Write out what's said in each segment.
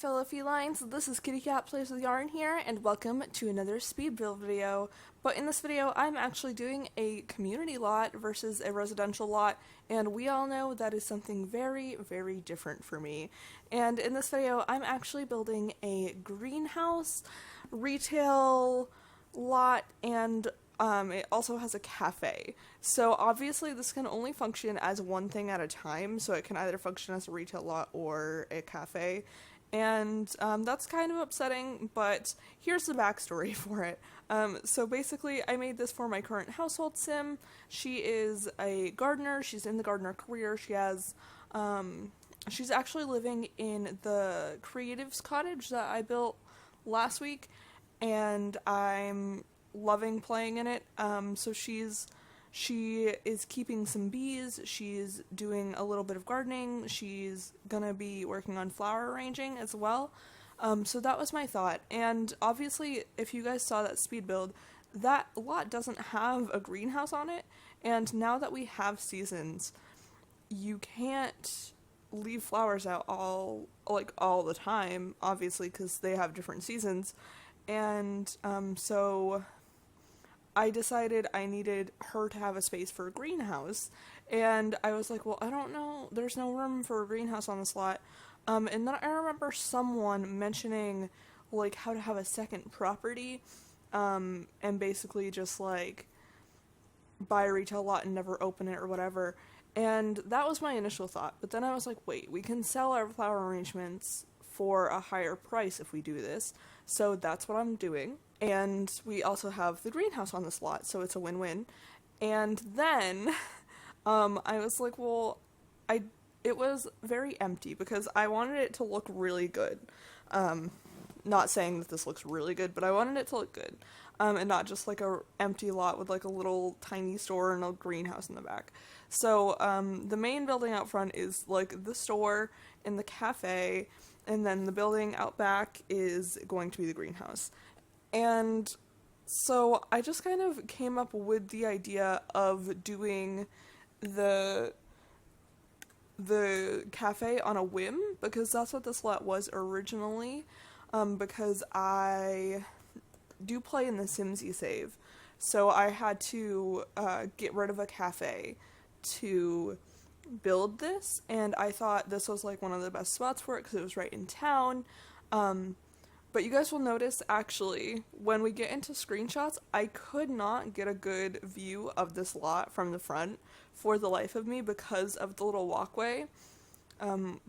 fellow felines, this is KittyCatPWYarn here, and welcome to another speed build video. But in this video, I'm actually doing a community lot versus a residential lot, and we all know that is something very, very different for me. And in this video, I'm actually building a greenhouse, retail lot, and it also has a cafe. So obviously this can only function as one thing at a time, so it can either function as a retail lot or a cafe. And that's kind of upsetting, but here's the backstory for it. So basically I made this for my current household sim. She is a gardener, she's in the gardener career, she has, she's actually living in the creatives cottage that I built last week, and I'm loving playing in it. So she is keeping some bees, she's doing a little bit of gardening, she's gonna be working on flower arranging as well. So that was my thought, and obviously if you guys saw that speed build, that lot doesn't have a greenhouse on it, and now that we have seasons, you can't leave flowers out all the time, obviously, because they have different seasons. And so I decided I needed her to have a space for a greenhouse, and I was like, well, I don't know, there's no room for a greenhouse on this lot. And then I remember someone mentioning like how to have a second property, and basically just like buy a retail lot and never open it or whatever. And that was my initial thought, but then I was like, wait, we can sell our flower arrangements for a higher price if we do this, so that's what I'm doing. And we also have the greenhouse on this lot, so it's a win-win. And then I was like, well, it was very empty because I wanted it to look really good. Not saying that this looks really good, but I wanted it to look good. And not just like a empty lot with like a little tiny store and a greenhouse in the back. So the main building out front is like the store and the cafe, and then the building out back is going to be the greenhouse. And so I just kind of came up with the idea of doing the cafe on a whim, because that's what this lot was originally, because I do play in the Sims save, so I had to get rid of a cafe to build this, and I thought this was like one of the best spots for it because it was right in town. But you guys will notice, actually, when we get into screenshots, I could not get a good view of this lot from the front for the life of me because of the little walkway,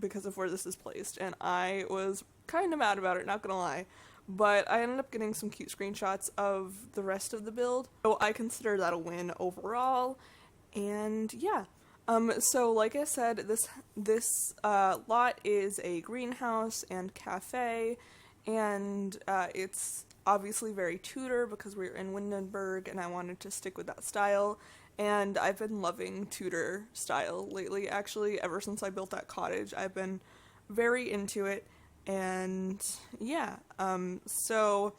because of where this is placed, and I was kind of mad about it, not gonna lie. But I ended up getting some cute screenshots of the rest of the build, so I consider that a win overall, and yeah. So like I said, this lot is a greenhouse and cafe, and it's obviously very Tudor because we're in Windenburg and I wanted to stick with that style, and I've been loving Tudor style lately. Actually, ever since I built that cottage, I've been very into it, and yeah. So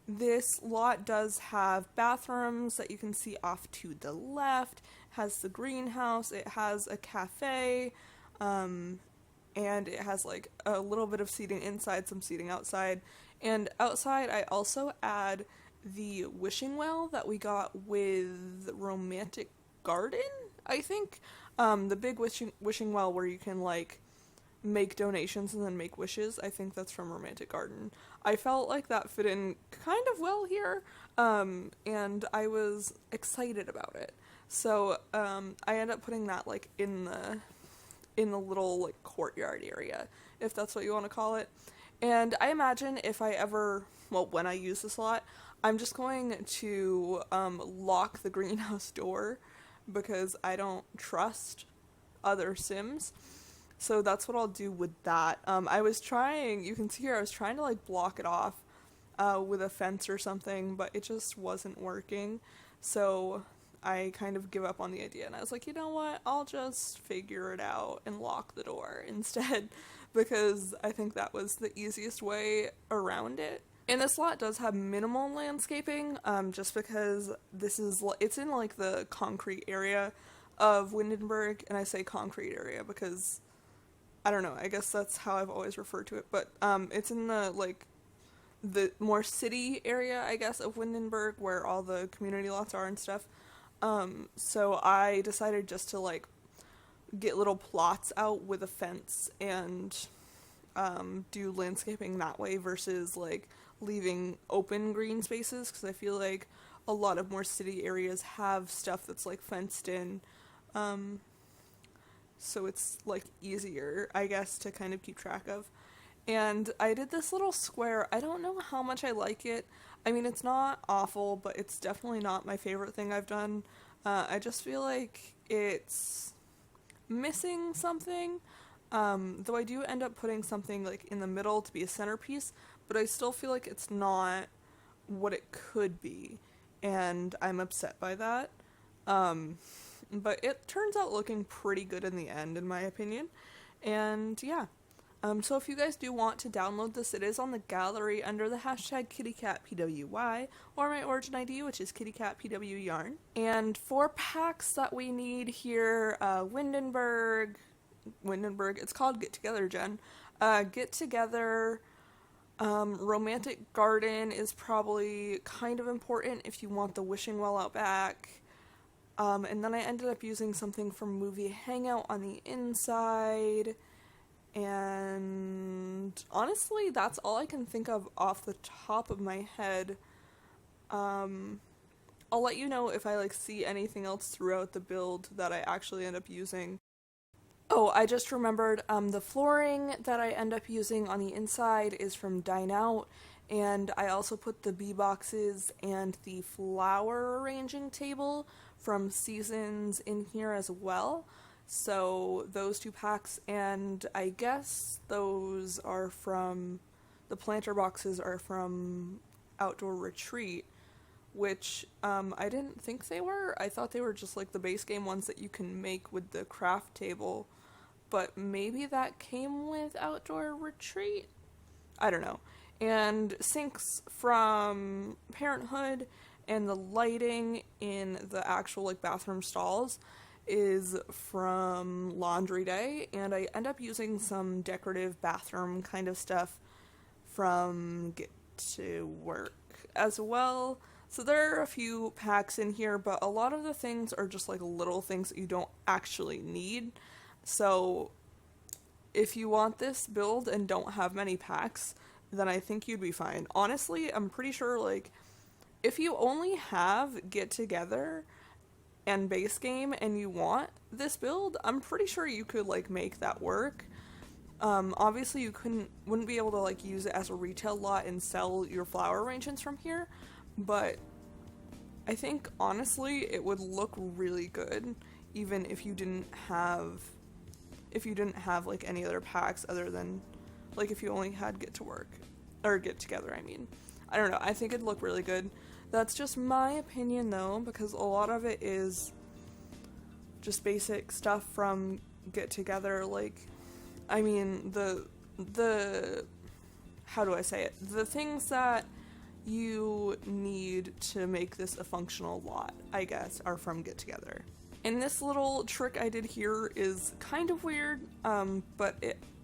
this lot does have bathrooms that you can see off to the left, has the greenhouse, it has a cafe, and it has like a little bit of seating inside, some seating outside. And outside I also add the wishing well that we got with Romantic Garden, I think. The big wishing well where you can like make donations and then make wishes. I think that's from Romantic Garden. I felt like that fit in kind of well here, and I was excited about it. So I ended up putting that like in the little like courtyard area, if that's what you want to call it. And I imagine if I ever, well, when I use this lot, I'm just going to lock the greenhouse door because I don't trust other Sims. So that's what I'll do with that. I was trying, you can see here, I was trying to like block it off with a fence or something, but it just wasn't working. So I kind of give up on the idea, and I was like, you know what, I'll just figure it out and lock the door instead, because I think that was the easiest way around it. And this lot does have minimal landscaping, just because it's in like the concrete area of Windenburg, and I say concrete area because I don't know, I guess that's how I've always referred to it, but it's in the like the more city area, I guess, of Windenburg, where all the community lots are and stuff. So I decided just to like get little plots out with a fence and do landscaping that way versus like leaving open green spaces, because I feel like a lot of more city areas have stuff that's like fenced in. So it's like easier, I guess, to kind of keep track of. And I did this little square. I don't know how much I like it. I mean, it's not awful, but it's definitely not my favorite thing I've done. I just feel like it's missing something. Though I do end up putting something like in the middle to be a centerpiece, but I still feel like it's not what it could be, and I'm upset by that. But it turns out looking pretty good in the end, in my opinion. And yeah. So if you guys do want to download this, it is on the gallery under the hashtag KittyCatPWY, or my origin ID, which is KittyCatPWYarn. And for packs that we need here, Windenburg, it's called Get Together, Jen. Get Together, Romantic Garden is probably kind of important if you want the wishing well out back. And then I ended up using something from Movie Hangout on the inside. And honestly, that's all I can think of off the top of my head. I'll let you know if I like see anything else throughout the build that I actually end up using. Oh, I just remembered, the flooring that I end up using on the inside is from Dine Out, and I also put the bee boxes and the flower arranging table from Seasons in here as well. So those two packs, and I guess those are from, the planter boxes are from Outdoor Retreat, which I didn't think they were. I thought they were just like the base game ones that you can make with the craft table, but maybe that came with Outdoor Retreat? I don't know. And sinks from Parenthood, and the lighting in the actual like bathroom stalls is from Laundry Day, and I end up using some decorative bathroom kind of stuff from Get to Work as well. So there are a few packs in here, but a lot of the things are just like little things that you don't actually need. So if you want this build and don't have many packs, then I think you'd be fine. Honestly, I'm pretty sure like if you only have Get Together and base game and you want this build, I'm pretty sure you could like make that work. Obviously you wouldn't be able to like use it as a retail lot and sell your flower arrangements from here, but I think honestly it would look really good even if you didn't have like any other packs other than like if you only had Get to Work or Get Together, I mean. I don't know, I think it'd look really good. That's just my opinion though, because a lot of it is just basic stuff from Get Together. Like, I mean, the how do I say it? The things that you need to make this a functional lot, I guess, are from Get Together. And this little trick I did here is kind of weird, but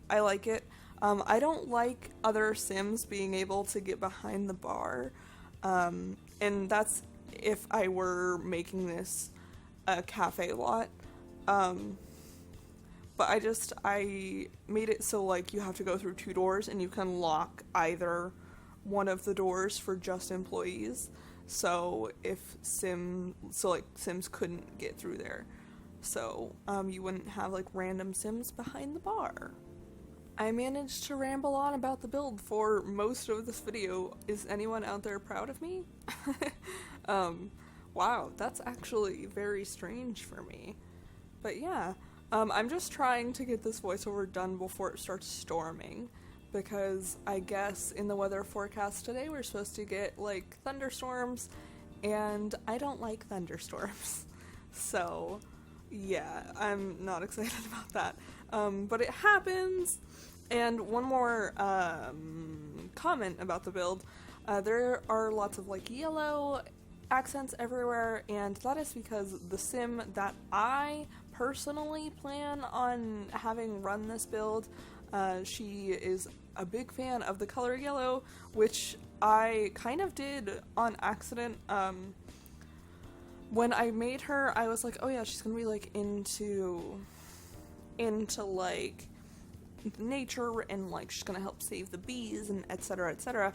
I like it. I don't like other Sims being able to get behind the bar. And that's if I were making this a cafe lot. But I made it so like you have to go through 2 doors and you can lock either one of the doors for just employees. So if Sims couldn't get through there. So you wouldn't have like random Sims behind the bar. I managed to ramble on about the build for most of this video. Is anyone out there proud of me? Wow, that's actually very strange for me. But yeah, I'm just trying to get this voiceover done before it starts storming, because I guess in the weather forecast today we're supposed to get like thunderstorms, and I don't like thunderstorms. So yeah, I'm not excited about that. But it happens. And one more comment about the build. There are lots of like yellow accents everywhere, and that is because the sim that I personally plan on having run this build. She is a big fan of the color yellow, which I kind of did on accident. When I made her, I was like, oh yeah, she's gonna be like into like nature, and like she's gonna help save the bees and etc, etc.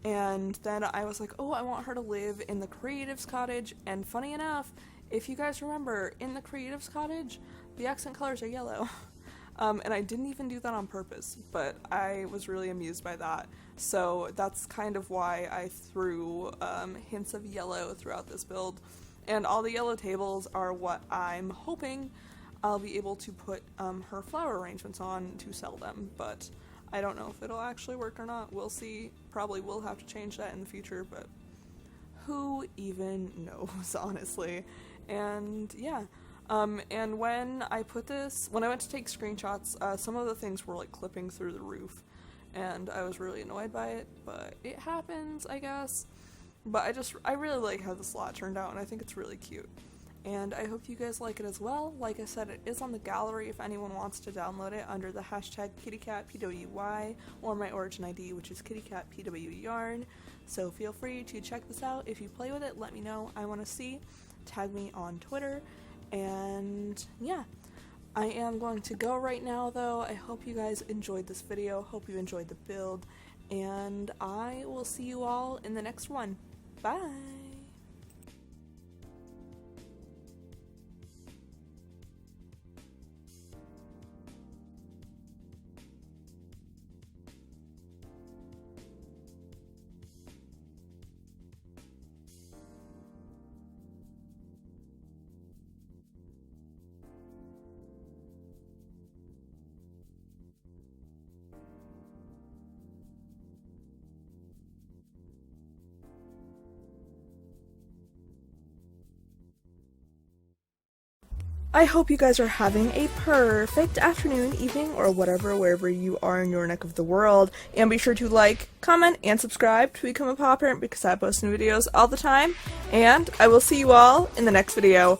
And then I was like, oh, I want her to live in the creative's cottage. And funny enough, if you guys remember, in the creative's cottage, the accent colors are yellow. And I didn't even do that on purpose, but I was really amused by that. So that's kind of why I threw hints of yellow throughout this build. And all the yellow tables are what I'm hoping I'll be able to put her flower arrangements on to sell them, but I don't know if it'll actually work or not. We'll see. Probably will have to change that in the future, but who even knows, honestly. And yeah. And when I went to take screenshots, some of the things were like clipping through the roof, and I was really annoyed by it, but it happens, I guess. But I really like how this lot turned out, and I think it's really cute. And I hope you guys like it as well. Like I said, it is on the gallery if anyone wants to download it under the hashtag KittyCatPWY or my origin ID, which is KittyCatPWYarn. So feel free to check this out. If you play with it, let me know. I want to see. Tag me on Twitter. And yeah, I am going to go right now though. I hope you guys enjoyed this video. Hope you enjoyed the build. And I will see you all in the next one. Bye! I hope you guys are having a perfect afternoon, evening, or whatever, wherever you are in your neck of the world. And be sure to like, comment, and subscribe to become a paw parent because I post new videos all the time. And I will see you all in the next video.